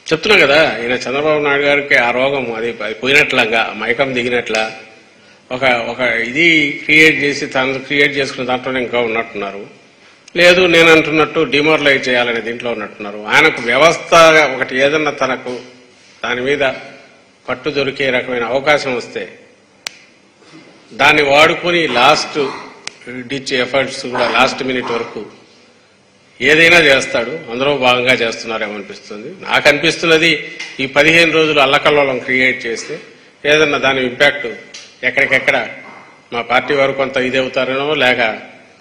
చెప్తున్నా కదా, ఈయన చంద్రబాబు నాయుడు గారికి ఆ రోగం అది పోయినట్లంగా మైకం దిగినట్ల ఒక ఇది క్రియేట్ చేసి తను క్రియేట్ చేసుకున్న దాంట్లోనే ఇంకా ఉన్నట్టున్నారు. లేదు నేను అంటున్నట్టు డిమోరలైజ్ చేయాలనే దీంట్లో ఉన్నట్టున్నారు. ఆయనకు వ్యవస్థ ఒకటి ఏదన్నా తనకు దాని మీద పట్టు దొరికే రకమైన అవకాశం వస్తే దాన్ని వాడుకొని లాస్ట్ డిచ్ ఎఫర్ట్స్ కూడా లాస్ట్ మినిట్ వరకు ఏదైనా చేస్తాడు. అందులో భాగంగా చేస్తున్నారేమో అనిపిస్తుంది. నాకు అనిపిస్తున్నది ఈ 15 రోజులు అల్లకల్లోలం క్రియేట్ చేస్తే ఏదన్నా దాని ఇంపాక్ట్ ఎక్కడికెక్కడ మా పార్టీ వారు కొంత ఇది అవుతారేనో, లేక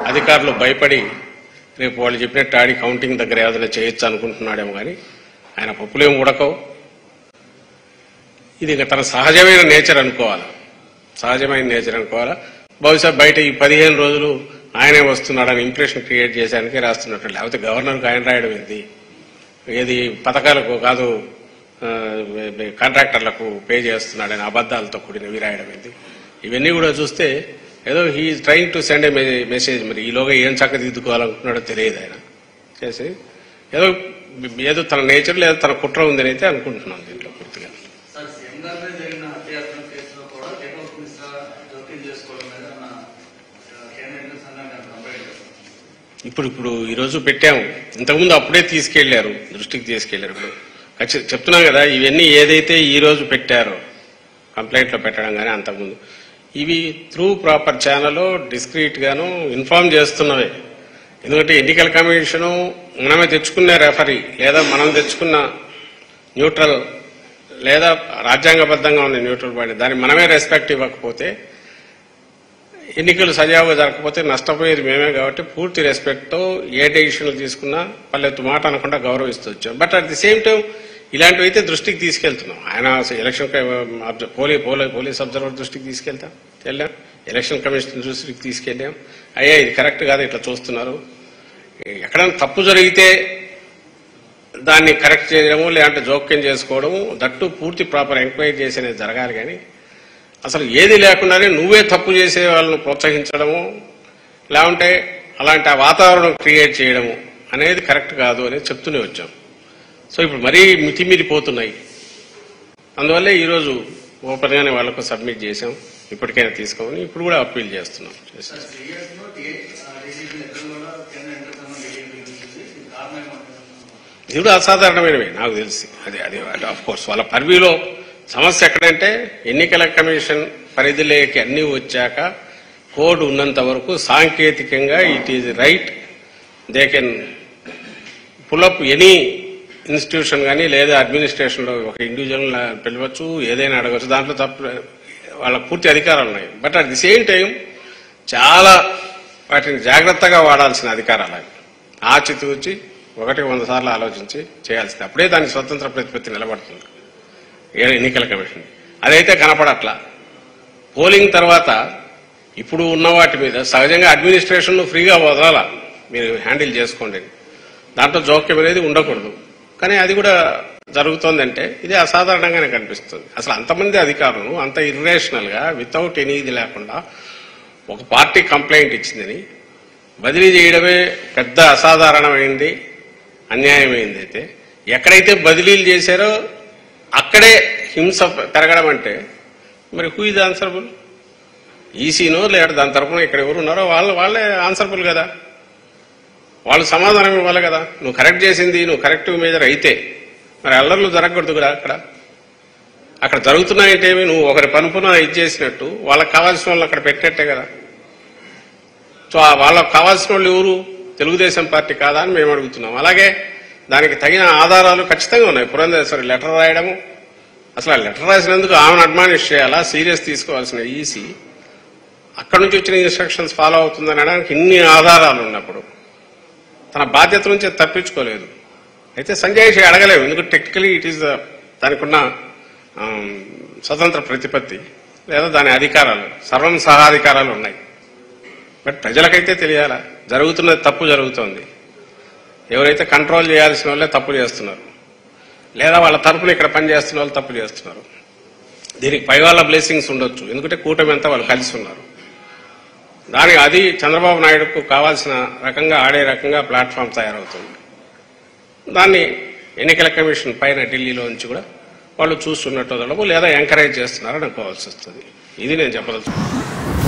అధికారులు భయపడి రేపు వాళ్ళు చెప్పినట్టు ఆడి కౌంటింగ్ దగ్గర ఏదైనా చేయొచ్చు అనుకుంటున్నాడేమో. కానీ ఆయన పప్పులేం ఉడకవు. ఇది ఇంకా తన సహజమైన నేచర్ అనుకోవాలా, సహజమైన నేచర్ అనుకోవాలా. బహుశా బయట ఈ 15 రోజులు ఆయనే వస్తున్నాడని ఇంప్రెషన్ క్రియేట్ చేసేందుకే రాస్తున్నట్టు. లేకపోతే గవర్నర్కు ఆయన రాయడం ఏంది? ఏది పథకాలకు కాదు కాంట్రాక్టర్లకు పే చేస్తున్నాడని అబద్దాలతో కూడినవి రాయడం ఏంది? ఇవన్నీ కూడా చూస్తే ఏదో he is trying to send a message. మరి ఈలోగా ఏం చక్కదిద్దుకోవాలనుకుంటున్నాడో తెలియదు ఆయన చేసి. ఏదో తన నేచర్ లేదా తన కుట్ర ఉందని అయితే అనుకుంటున్నాను దీంట్లో పూర్తిగా. ఇప్పుడు ఈరోజు పెట్టాము, ఇంతకుముందు అప్పుడే తీసుకెళ్లారు, దృష్టికి తీసుకెళ్లారు. ఇప్పుడు చెప్తున్నాం కదా, ఇవన్నీ ఏదైతే ఈ రోజు పెట్టారో కంప్లైంట్లో పెట్టడం కానీ అంతకుముందు ఇవి త్రూ ప్రాపర్ ఛానల్ డిస్క్రీట్ గాను ఇన్ఫార్మ్ చేస్తున్నవే. ఎందుకంటే ఎన్నికల కమిషను మనమే తెచ్చుకున్న రెఫరీ లేదా మనం తెచ్చుకున్న న్యూట్రల్ లేదా రాజ్యాంగబద్ధంగా ఉన్న న్యూట్రల్ బాడీ దాన్ని మనమే రెస్పెక్ట్ ఇవ్వకపోతే, ఎన్నికలు సజావుగా జరగకపోతే నష్టపోయేది మేమే. కాబట్టి పూర్తి రెస్పెక్ట్తో ఏ డెసిషన్లు తీసుకున్నా పల్లెత్తు మాట అనకుండా గౌరవిస్తూ వచ్చాం. But at the same time ఇలాంటివి అయితే దృష్టికి తీసుకెళ్తున్నాం. ఆయన ఎలక్షన్ పోలీస్ అబ్జర్వర్ దృష్టికి వెళ్ళాం, ఎలక్షన్ కమిషన్ దృష్టికి తీసుకెళ్ళాం. అయ్యా ఇది కరెక్ట్ కాదు, ఇట్లా చూస్తున్నారు. ఎక్కడైనా తప్పు జరిగితే దాన్ని కరెక్ట్ చేయడము, లేదంటే జోక్యం చేసుకోవడము, దట్టు పూర్తి ప్రాపర్ ఎంక్వైరీ చేసేది జరగాలి. కానీ అసలు ఏది లేకుండానే నువ్వే తప్పు చేసే వాళ్ళను ప్రోత్సహించడము, లేకుంటే అలాంటి ఆ వాతావరణం క్రియేట్ చేయడము అనేది కరెక్ట్ కాదు అనేది చెప్తూనే వచ్చాం. సో ఇప్పుడు మరీ మితిమీరిపోతున్నాయి. అందువల్లే ఈరోజు ఓపెన్గానే వాళ్లకు సబ్మిట్ చేశాం. ఇప్పటికైనా తీసుకోమని ఇప్పుడు కూడా అప్పీల్ చేస్తున్నాం. ఇది కూడా అసాధారణమైనవి నాకు తెలిసి. అది ఆఫ్ కోర్స్ వాళ్ళ పర్వీలో సమస్య ఎక్కడంటే ఎన్నికల కమిషన్ పరిధిలోకి అన్ని వచ్చాక కోడ్ ఉన్నంత వరకు సాంకేతికంగా it is right, they can pull up any institution కానీ లేదా అడ్మినిస్ట్రేషన్లో ఒక ఇండివిజువల్ పిలవచ్చు, ఏదైనా అడగవచ్చు, దాంట్లో తప్పు వాళ్ళకు పూర్తి అధికారాలు ఉన్నాయి. But at the same time చాలా వాటిని జాగ్రత్తగా వాడాల్సిన అధికారాలు అవి. ఆచితూచి 100 సార్లు ఆలోచించి చేయాల్సింది. అప్పుడే దాని స్వతంత్ర ప్రతిపత్తి నిలబడుతుంది ఎన్నికల కమిషన్. అదైతే కనపడట్లా. పోలింగ్ తర్వాత ఇప్పుడు ఉన్న వాటి మీద సహజంగా అడ్మినిస్ట్రేషన్ ఫ్రీగా వదలాలా, మీరు హ్యాండిల్ చేసుకోండి, దాంట్లో జోక్యం అనేది ఉండకూడదు. కానీ అది కూడా జరుగుతోందంటే ఇది అసాధారణంగానే కనిపిస్తుంది. అసలు అంతమంది అధికారులు అంత ఇర్రేషనల్ గా వితౌట్ ఎనీ ఇది లేకుండా ఒక పార్టీ కంప్లైంట్ ఇచ్చిందని బదిలీ చేయడమే పెద్ద అసాధారణమైంది, అన్యాయమైంది. అయితే ఎక్కడైతే బదిలీలు చేశారో అక్కడే హింస పెరగడం అంటే మరి హూ ఈజ్ ఆన్సరబుల్? ఈసీనో లేదా దాని తరఫున ఇక్కడ ఎవరు ఉన్నారో వాళ్ళే ఆన్సరబుల్ కదా, వాళ్ళు సమాధానం ఇవ్వాలి కదా. నువ్వు కరెక్ట్ చేసింది నువ్వు కరెక్టివ్ మేజర్ అయితే మరి అల్లర్లు జరగకూడదు కదా. అక్కడ జరుగుతున్నాయంటేమి నువ్వు ఒకరి పనుపున ఇది చేసినట్టు వాళ్ళకి కావాల్సిన వాళ్ళు అక్కడ పెట్టినట్టే కదా. సో వాళ్ళకు కావాల్సిన వాళ్ళు ఎవరు? తెలుగుదేశం పార్టీ కాదా అని మేము అడుగుతున్నాం. అలాగే దానికి తగిన ఆధారాలు ఖచ్చితంగా ఉన్నాయి. పురంధేశ్వరి లెటర్ రాయడము, అసలు ఆ లెటర్ రాసినందుకు ఆమెను అడ్మానిష్ చేయాలా, సీరియస్ తీసుకోవాల్సిన ఈసీ అక్కడి నుంచి వచ్చిన ఇన్స్ట్రక్షన్స్ ఫాలో అవుతుందని అనడానికి ఇన్ని ఆధారాలు ఉన్నప్పుడు తన బాధ్యత నుంచి తప్పించుకోలేదు. అయితే సంజయ్ అడగలేము, ఎందుకంటే టెక్నికలీ ఇట్ ఈస్ దానికి ఉన్న స్వతంత్ర ప్రతిపత్తి లేదా దాని అధికారాలు సర్వం సహాధికారాలు ఉన్నాయి. బట్ ప్రజలకైతే తెలియాలా జరుగుతున్నది తప్పు జరుగుతోంది, ఎవరైతే కంట్రోల్ చేయాల్సిన వాళ్ళే తప్పు చేస్తున్నారు, లేదా వాళ్ళ తరపున ఇక్కడ పనిచేస్తున్న వాళ్ళు తప్పు చేస్తున్నారు. దీనికి పై వాళ్ళ బ్లెస్సింగ్స్ ఉండొచ్చు, ఎందుకంటే కూటమి అంతా వాళ్ళు కలిసి ఉన్నారు. దానికి అది చంద్రబాబు నాయుడుకు కావాల్సిన రకంగా ఆడే రకంగా ప్లాట్ఫామ్ తయారవుతుంది. దాన్ని ఎన్నికల కమిషన్ పైన ఢిల్లీలో నుంచి కూడా వాళ్ళు చూస్తున్నట్టు లేదా ఎంకరేజ్ చేస్తున్నారని అనుకోవాల్సి వస్తుంది. ఇది నేను చెప్పదలుచుకున్నాను.